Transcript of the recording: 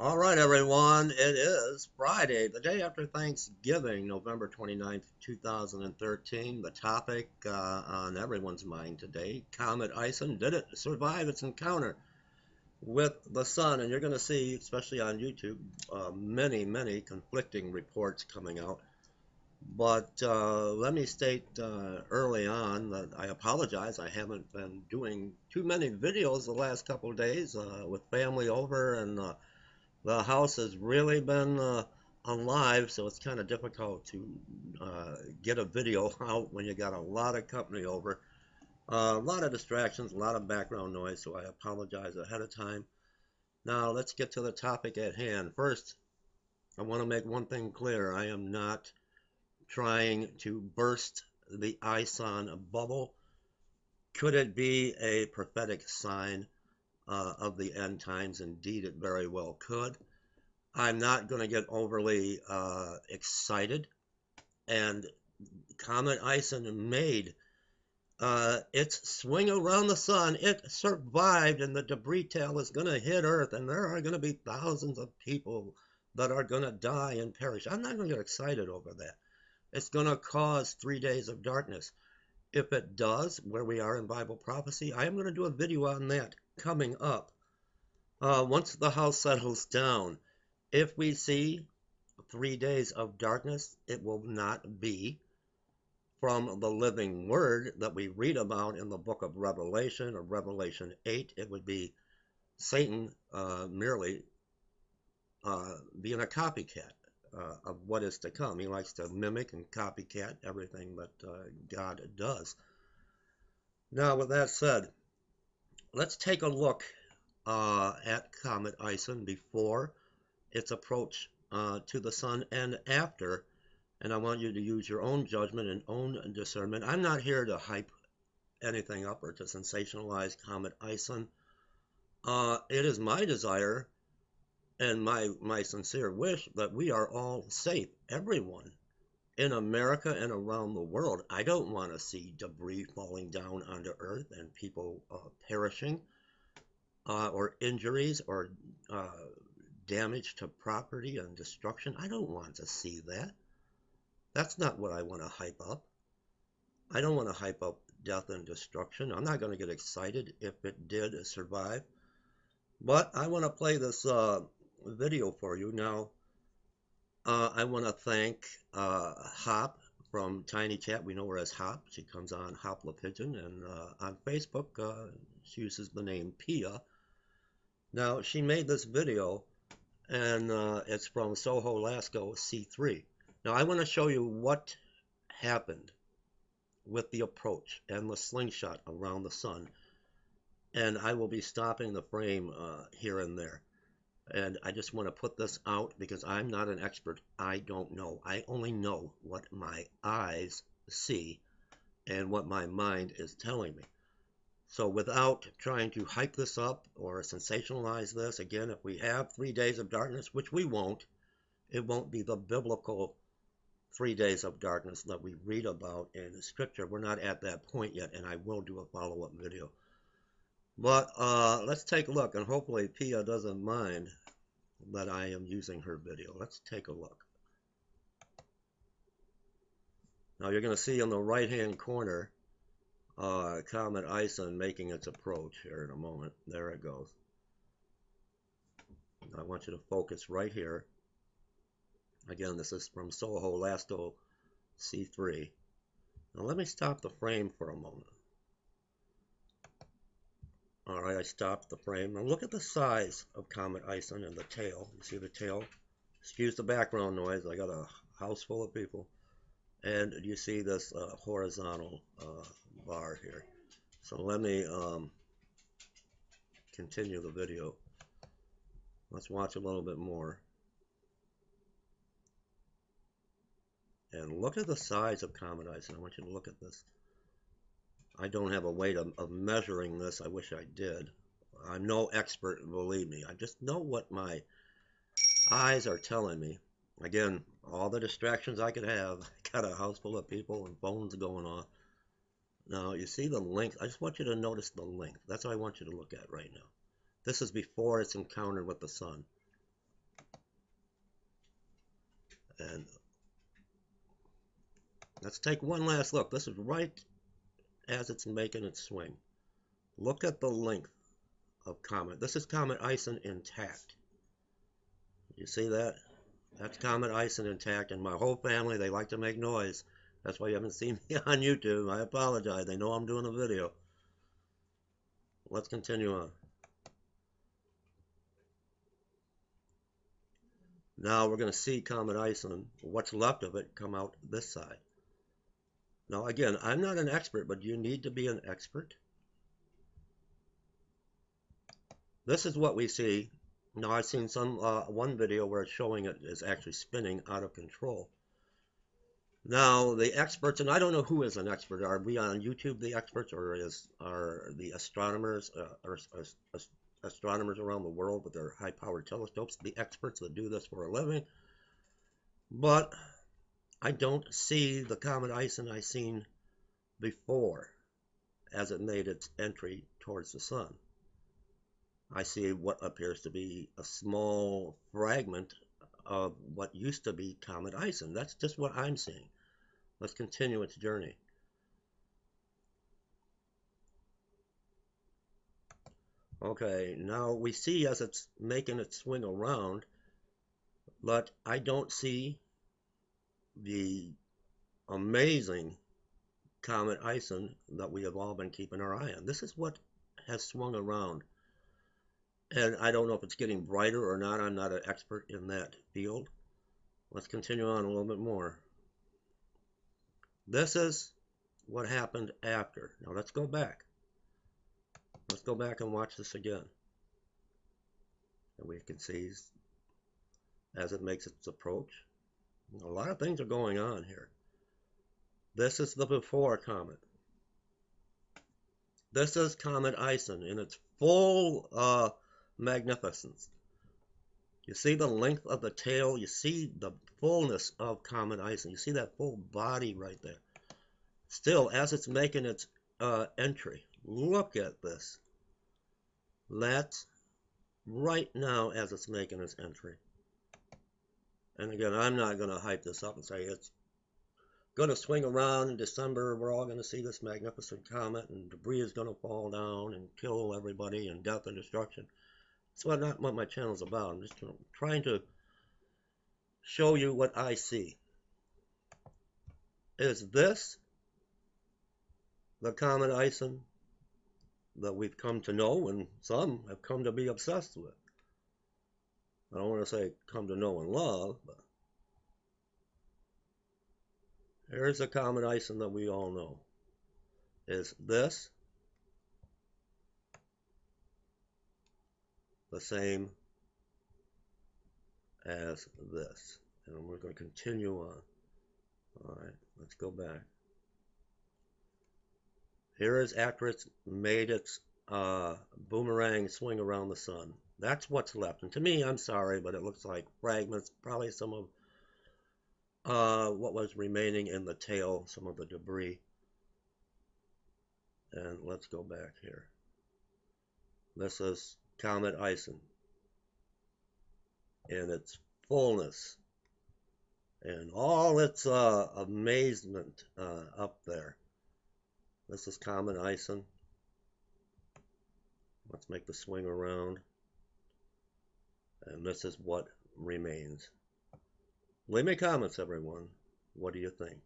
All right, everyone. It is Friday, the day after Thanksgiving, November 29th, 2013. The topic on everyone's mind today, Comet Ison, did it survive its encounter with the sun? And you're going to see, especially on YouTube, many conflicting reports coming out. But let me state early on that I apologize. I haven't been doing too many videos the last couple of days with family over, and the house has really been alive, so it's kind of difficult to get a video out when you got a lot of company over. A lot of distractions, a lot of background noise, so I apologize ahead of time. Now, let's get to the topic at hand. First, I want to make one thing clear. I am not trying to burst the ISON bubble. Could it be a prophetic sign of the end times? Indeed, it very well could. I'm not going to get overly excited. And Comet Ison made its swing around the sun. It survived, and the debris tail is going to hit Earth, and there are going to be thousands of people that are going to die and perish. I'm not going to get excited over that. It's going to cause 3 days of darkness. If it does, where we are in Bible prophecy, I am going to do a video on that coming up. Once the house settles down, if we see 3 days of darkness, it will not be from the living word that we read about in the book of Revelation or Revelation 8. It would be Satan merely being a copycat of what is to come. He likes to mimic and copycat everything that God does. Now, with that said, let's take a look at Comet Ison before its approach to the sun and after, and I want you to use your own judgment and own discernment. I'm not here to hype anything up or to sensationalize Comet Ison. It is my desire and my sincere wish that we are all safe, everyone in America and around the world. I don't want to see debris falling down onto Earth and people perishing or injuries or damage to property and destruction. I don't want to see that. That's not what I want to hype up. I don't want to hype up death and destruction. I'm not going to get excited if it did survive. But I want to play this video for you. Now, I want to thank Hop from Tiny Chat. We know her as Hop. She comes on Hop La Pigeon. And on Facebook, she uses the name Pia. Now, she made this video, and it's from Soho Lasco C3. Now, I want to show you what happened with the approach and the slingshot around the sun. And I will be stopping the frame here and there. And I just want to put this out because I'm not an expert. I don't know. I only know what my eyes see and what my mind is telling me. So without trying to hype this up or sensationalize this, again, if we have 3 days of darkness, which we won't, it won't be the biblical 3 days of darkness that we read about in Scripture. We're not at that point yet, and I will do a follow-up video. But let's take a look, and hopefully Pia doesn't mind that I am using her video. Let's take a look. Now you're going to see in the right-hand corner Comet Ison making its approach here in a moment. There it goes. I want you to focus right here. Again, this is from Soho Lasco C3. Now let me stop the frame for a moment. All right, I stopped the frame. Now look at the size of Comet Ison and the tail. You see the tail? Excuse the background noise. I got a house full of people. And you see this horizontal bar here. So let me continue the video. Let's watch a little bit more. And look at the size of Comet Ison. I want you to look at this. I don't have a way of measuring this. I wish I did. I'm no expert, believe me. I just know what my eyes are telling me. Again, all the distractions I could have. I got a house full of people and phones going off. Now, you see the length. I just want you to notice the length. That's what I want you to look at right now. This is before it's encountered with the sun. And let's take one last look. This is right as it's making its swing. Look at the length of Comet. This is Comet Ison intact. You see that? That's Comet Ison intact, and my whole family, they like to make noise. That's why you haven't seen me on YouTube. I apologize. They know I'm doing a video. Let's continue on. Now we're going to see Comet Ison, what's left of it, come out this side. Now again, I'm not an expert, but you need to be an expert. This is what we see. Now I've seen one video where it's showing it is actually spinning out of control. Now the experts, and I don't know who is an expert. Are we on YouTube the experts, or are the astronomers astronomers around the world with their high-powered telescopes the experts that do this for a living? But I don't see the Comet Ison I seen before as it made its entry towards the sun. I see what appears to be a small fragment of what used to be Comet Ison. That's just what I'm seeing. Let's continue its journey. Okay, now we see as it's making its swing around, but I don't see the amazing Comet Ison that we have all been keeping our eye on. This is what has swung around. And I don't know if it's getting brighter or not. I'm not an expert in that field. Let's continue on a little bit more. This is what happened after. Now let's go back. Let's go back and watch this again. And we can see as it makes its approach. A lot of things are going on here. This is the before comet. This is Comet Ison in its full magnificence. You see the length of the tail. You see the fullness of Comet Ison. You see that full body right there. Still, as it's making its entry, look at this. That's right now as it's making its entry. And again, I'm not going to hype this up and say it's going to swing around in December. We're all going to see this magnificent comet, and debris is going to fall down and kill everybody, and death and destruction. That's not what my channel is about. I'm just trying to show you what I see. Is this the Comet Ison that we've come to know, and some have come to be obsessed with? I don't want to say come to know and love, but here's the Comet Ison that we all know. Is this the same as this? And we're going to continue on. Alright, let's go back. Here is after it's made its boomerang swing around the sun. That's what's left. And to me, I'm sorry, but it looks like fragments, probably some of what was remaining in the tail, some of the debris. And let's go back here. This is Comet Ison in its fullness and all its amazement up there. This is Comet Ison. Let's make the swing around. And this is what remains. Leave me comments, everyone. What do you think?